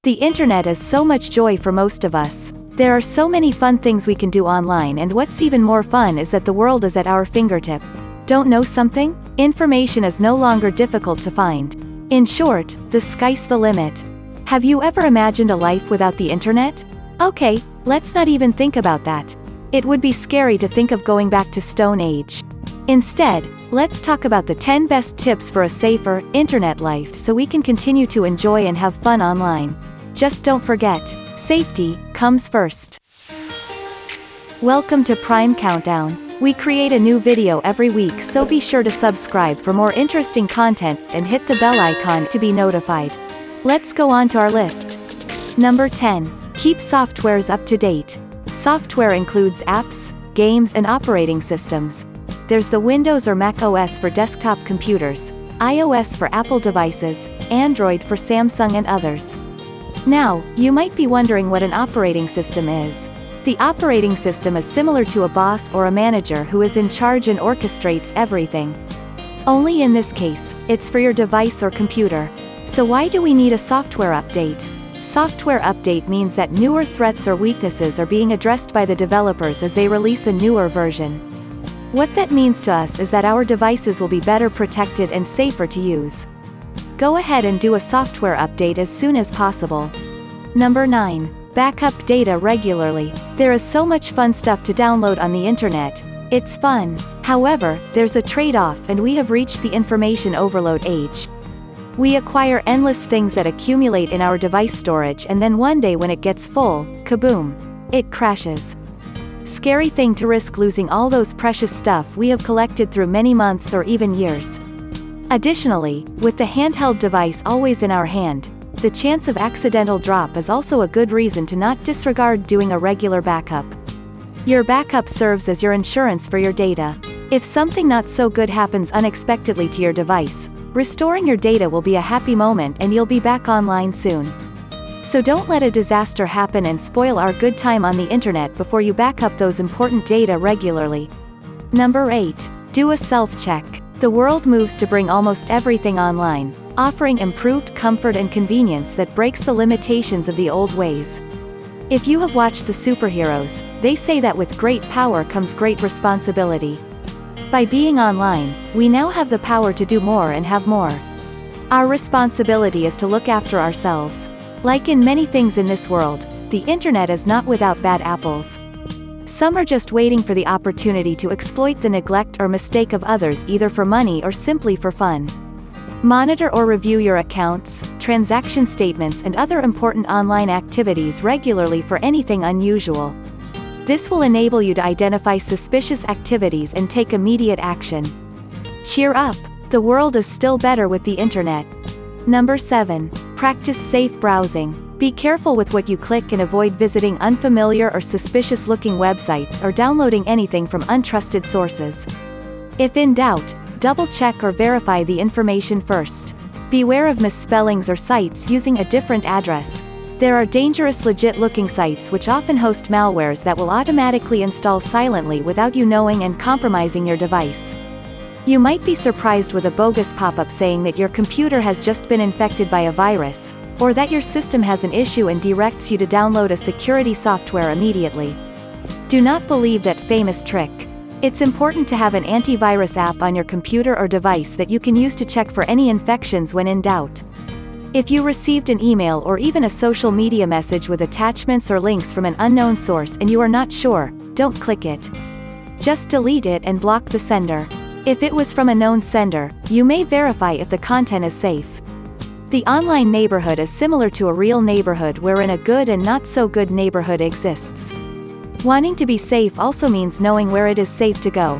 The internet is so much joy for most of us. There are so many fun things we can do online, and what's even more fun is that the world is at our fingertip. Don't know something? Information is no longer difficult to find. In short, the sky's the limit. Have you ever imagined a life without the internet? Okay, let's not even think about that. It would be scary to think of going back to Stone Age. Instead, let's talk about the 10 best tips for a safer, internet life so we can continue to enjoy and have fun online. Just don't forget, safety comes first. Welcome to Prime Countdown. We create a new video every week, so be sure to subscribe for more interesting content and hit the bell icon to be notified. Let's go on to our list. Number 10. Keep softwares up to date. Software includes apps, games and operating systems. There's the Windows or Mac OS for desktop computers, iOS for Apple devices, Android for Samsung and others. Now, you might be wondering what an operating system is. The operating system is similar to a boss or a manager who is in charge and orchestrates everything. Only in this case, it's for your device or computer. So why do we need a software update? Software update means that newer threats or weaknesses are being addressed by the developers as they release a newer version. What that means to us is that our devices will be better protected and safer to use. Go ahead and do a software update as soon as possible. Number 9. Backup data regularly. There is so much fun stuff to download on the internet. It's fun. However, there's a trade-off, and we have reached the information overload age. We acquire endless things that accumulate in our device storage, and then one day when it gets full, kaboom! It crashes. Scary thing to risk losing all those precious stuff we have collected through many months or even years. Additionally, with the handheld device always in our hand, the chance of accidental drop is also a good reason to not disregard doing a regular backup. Your backup serves as your insurance for your data. If something not so good happens unexpectedly to your device, restoring your data will be a happy moment and you'll be back online soon. So don't let a disaster happen and spoil our good time on the internet before you back up those important data regularly. Number 8. Do a self-check. The world moves to bring almost everything online, offering improved comfort and convenience that breaks the limitations of the old ways. If you have watched the superheroes, they say that with great power comes great responsibility. By being online, we now have the power to do more and have more. Our responsibility is to look after ourselves. Like in many things in this world, the internet is not without bad apples. Some are just waiting for the opportunity to exploit the neglect or mistake of others, either for money or simply for fun. Monitor or review your accounts, transaction statements and other important online activities regularly for anything unusual. This will enable you to identify suspicious activities and take immediate action. Cheer up! The world is still better with the internet. Number 7. Practice safe browsing. Be careful with what you click and avoid visiting unfamiliar or suspicious-looking websites or downloading anything from untrusted sources. If in doubt, double-check or verify the information first. Beware of misspellings or sites using a different address. There are dangerous legit-looking sites which often host malwares that will automatically install silently without you knowing and compromising your device. You might be surprised with a bogus pop-up saying that your computer has just been infected by a virus, or that your system has an issue and directs you to download a security software immediately. Do not believe that famous trick. It's important to have an antivirus app on your computer or device that you can use to check for any infections when in doubt. If you received an email or even a social media message with attachments or links from an unknown source and you are not sure, don't click it. Just delete it and block the sender. If it was from a known sender, you may verify if the content is safe. The online neighborhood is similar to a real neighborhood wherein a good and not so good neighborhood exists. Wanting to be safe also means knowing where it is safe to go.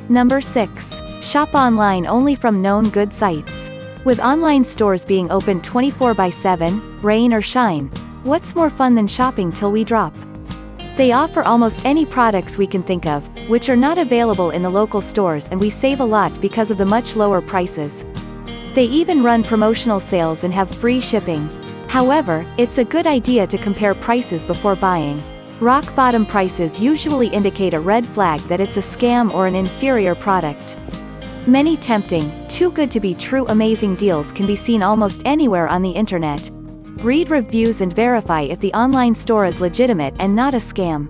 Number 6. Shop online only from known good sites. With online stores being open 24/7, rain or shine, what's more fun than shopping till we drop? They offer almost any products we can think of, which are not available in the local stores, and we save a lot because of the much lower prices. They even run promotional sales and have free shipping. However, it's a good idea to compare prices before buying. Rock bottom prices usually indicate a red flag that it's a scam or an inferior product. Many tempting, too good to be true amazing deals can be seen almost anywhere on the internet. Read reviews and verify if the online store is legitimate and not a scam.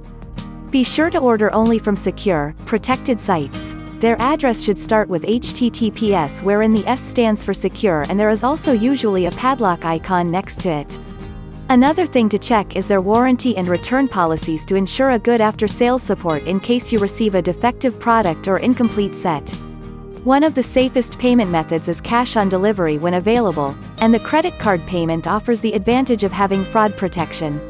Be sure to order only from secure, protected sites. Their address should start with HTTPS, wherein the S stands for secure, and there is also usually a padlock icon next to it. Another thing to check is their warranty and return policies to ensure a good after-sales support in case you receive a defective product or incomplete set. One of the safest payment methods is cash on delivery when available, and the credit card payment offers the advantage of having fraud protection.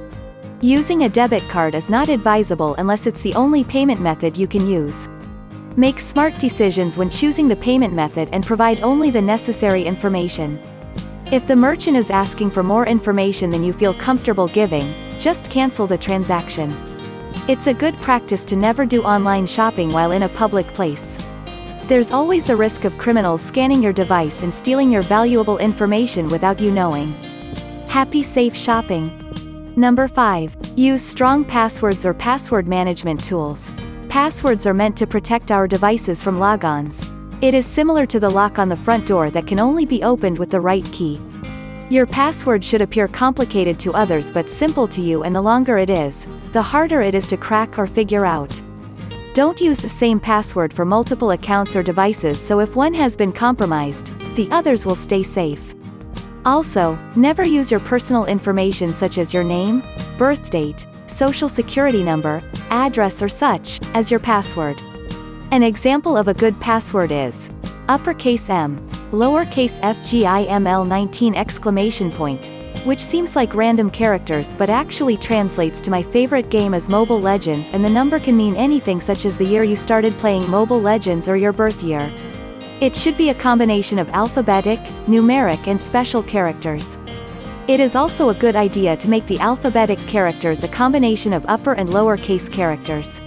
Using a debit card is not advisable unless it's the only payment method you can use. Make smart decisions when choosing the payment method and provide only the necessary information. If the merchant is asking for more information than you feel comfortable giving, just cancel the transaction. It's a good practice to never do online shopping while in a public place. There's always the risk of criminals scanning your device and stealing your valuable information without you knowing. Happy safe shopping. Number 5. Use strong passwords or password management tools. Passwords are meant to protect our devices from logons. It is similar to the lock on the front door that can only be opened with the right key. Your password should appear complicated to others but simple to you, and the longer it is, the harder it is to crack or figure out. Don't use the same password for multiple accounts or devices, so if one has been compromised, the others will stay safe. Also, never use your personal information such as your name, birth date, social security number, address or such, as your password. An example of a good password is uppercase M, lowercase FGIML19! Which seems like random characters but actually translates to my favorite game as Mobile Legends, and the number can mean anything such as the year you started playing Mobile Legends or your birth year. It should be a combination of alphabetic, numeric and special characters. It is also a good idea to make the alphabetic characters a combination of upper and lowercase characters.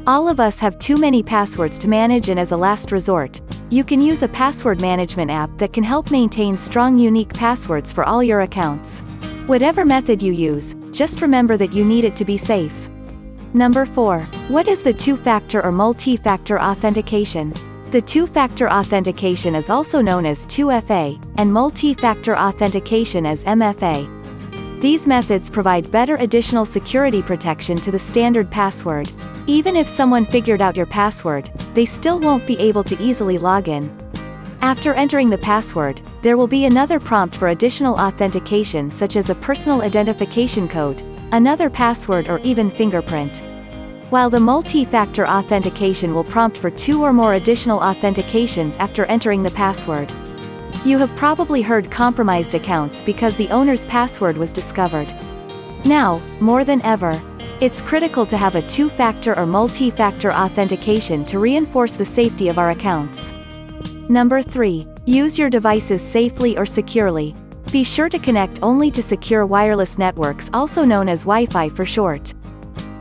All of us have too many passwords to manage, and as a last resort, you can use a password management app that can help maintain strong unique passwords for all your accounts. Whatever method you use, just remember that you need it to be safe. Number 4. What is the two-factor or multi-factor authentication? The two-factor authentication is also known as 2FA, and multi-factor authentication as MFA. These methods provide better additional security protection to the standard password. Even if someone figured out your password, they still won't be able to easily log in. After entering the password, there will be another prompt for additional authentication such as a personal identification code, another password or even fingerprint. While the multi-factor authentication will prompt for 2 or more additional authentications after entering the password. You have probably heard compromised accounts because the owner's password was discovered. Now, more than ever, it's critical to have a two-factor or multi-factor authentication to reinforce the safety of our accounts. Number 3. Use your devices safely or securely. Be sure to connect only to secure wireless networks, also known as Wi-Fi for short.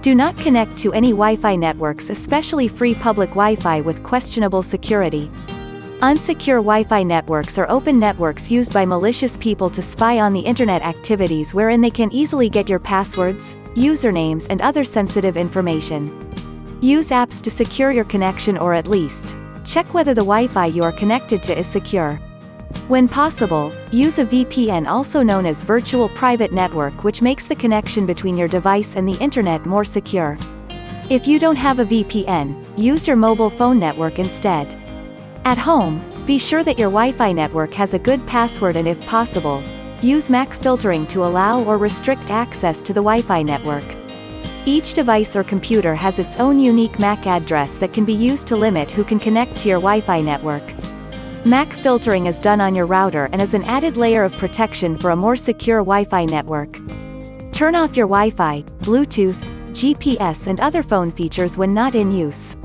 Do not connect to any Wi-Fi networks, especially free public Wi-Fi with questionable security. Unsecure Wi-Fi networks are open networks used by malicious people to spy on the internet activities, wherein they can easily get your passwords, usernames and other sensitive information. Use apps to secure your connection, or at least check whether the Wi-Fi you are connected to is secure. When possible, use a VPN, also known as virtual private network, which makes the connection between your device and the internet more secure. If you don't have a VPN, use your mobile phone network instead. At home, be sure that your Wi-Fi network has a good password, and if possible, use MAC filtering to allow or restrict access to the Wi-Fi network. Each device or computer has its own unique MAC address that can be used to limit who can connect to your Wi-Fi network. MAC filtering is done on your router and is an added layer of protection for a more secure Wi-Fi network. Turn off your Wi-Fi, Bluetooth, GPS and other phone features when not in use.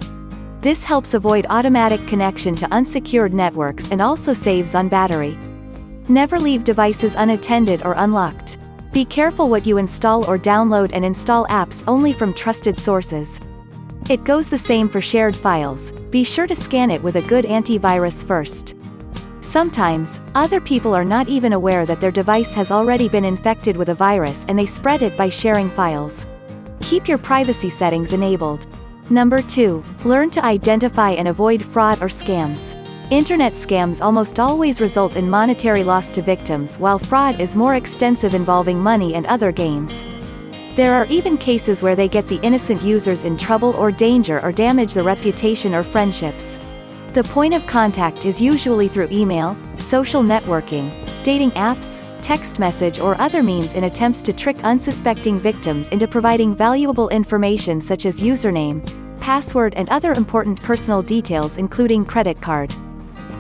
This helps avoid automatic connection to unsecured networks and also saves on battery. Never leave devices unattended or unlocked. Be careful what you install or download, and install apps only from trusted sources. It goes the same for shared files. Be sure to scan it with a good antivirus first. Sometimes, other people are not even aware that their device has already been infected with a virus, and they spread it by sharing files. Keep your privacy settings enabled. Number 2. Learn to identify and avoid fraud or scams. Internet scams almost always result in monetary loss to victims, while fraud is more extensive, involving money and other gains. There are even cases where they get the innocent users in trouble or danger or damage the reputation or friendships. The point of contact is usually through email, social networking, dating apps, text message or other means, in attempts to trick unsuspecting victims into providing valuable information such as username, password and other important personal details including credit card.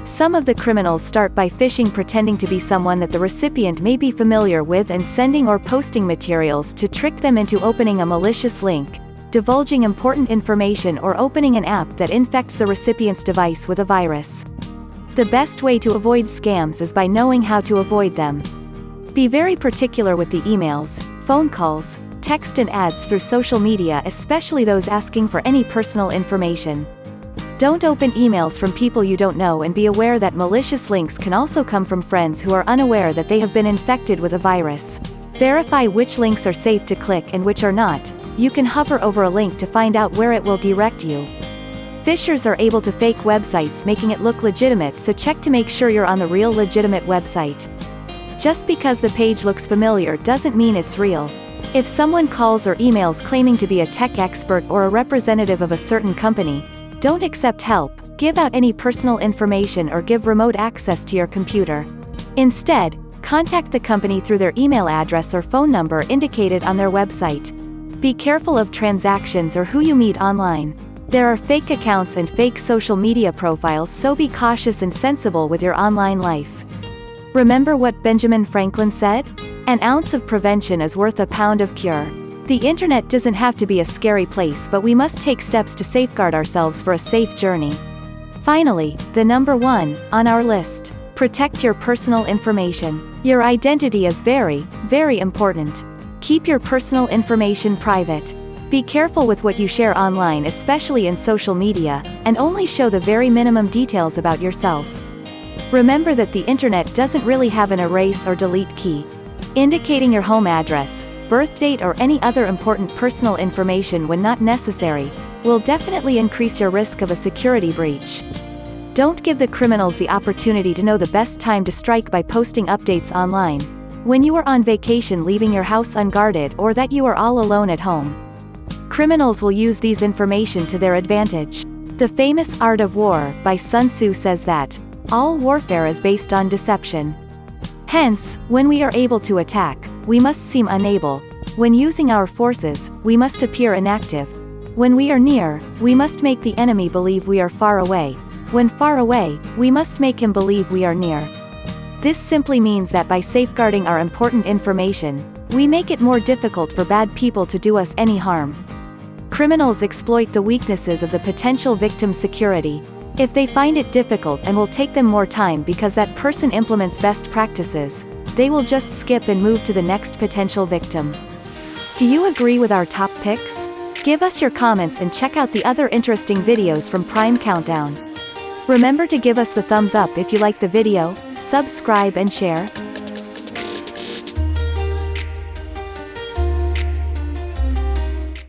Some of the criminals start by phishing, pretending to be someone that the recipient may be familiar with and sending or posting materials to trick them into opening a malicious link, divulging important information or opening an app that infects the recipient's device with a virus. The best way to avoid scams is by knowing how to avoid them. Be very particular with the emails, phone calls, text and ads through social media, especially those asking for any personal information. Don't open emails from people you don't know, and be aware that malicious links can also come from friends who are unaware that they have been infected with a virus. Verify which links are safe to click and which are not. You can hover over a link to find out where it will direct you. Phishers are able to fake websites, making it look legitimate, so check to make sure you're on the real legitimate website. Just because the page looks familiar doesn't mean it's real. If someone calls or emails claiming to be a tech expert or a representative of a certain company, don't accept help, give out any personal information or give remote access to your computer. Instead, contact the company through their email address or phone number indicated on their website. Be careful of transactions or who you meet online. There are fake accounts and fake social media profiles, so be cautious and sensible with your online life. Remember what Benjamin Franklin said? An ounce of prevention is worth a pound of cure. The internet doesn't have to be a scary place, but we must take steps to safeguard ourselves for a safe journey. Finally, the number 1 on our list: protect your personal information. Your identity is very, very important. Keep your personal information private. Be careful with what you share online, especially in social media, and only show the very minimum details about yourself. Remember that the internet doesn't really have an erase or delete key. Indicating your home address, birth date or any other important personal information when not necessary will definitely increase your risk of a security breach. Don't give the criminals the opportunity to know the best time to strike by posting updates online, when you are on vacation, leaving your house unguarded, or that you are all alone at home. Criminals will use these information to their advantage. The famous Art of War by Sun Tzu says that all warfare is based on deception. Hence, when we are able to attack, we must seem unable. When using our forces, we must appear inactive. When we are near, we must make the enemy believe we are far away. When far away, we must make him believe we are near. This simply means that by safeguarding our important information, we make it more difficult for bad people to do us any harm. Criminals exploit the weaknesses of the potential victim's security. If they find it difficult and will take them more time because that person implements best practices, they will just skip and move to the next potential victim. Do you agree with our top picks? Give us your comments and check out the other interesting videos from Prime Countdown. Remember to give us the thumbs up if you like the video, subscribe and share.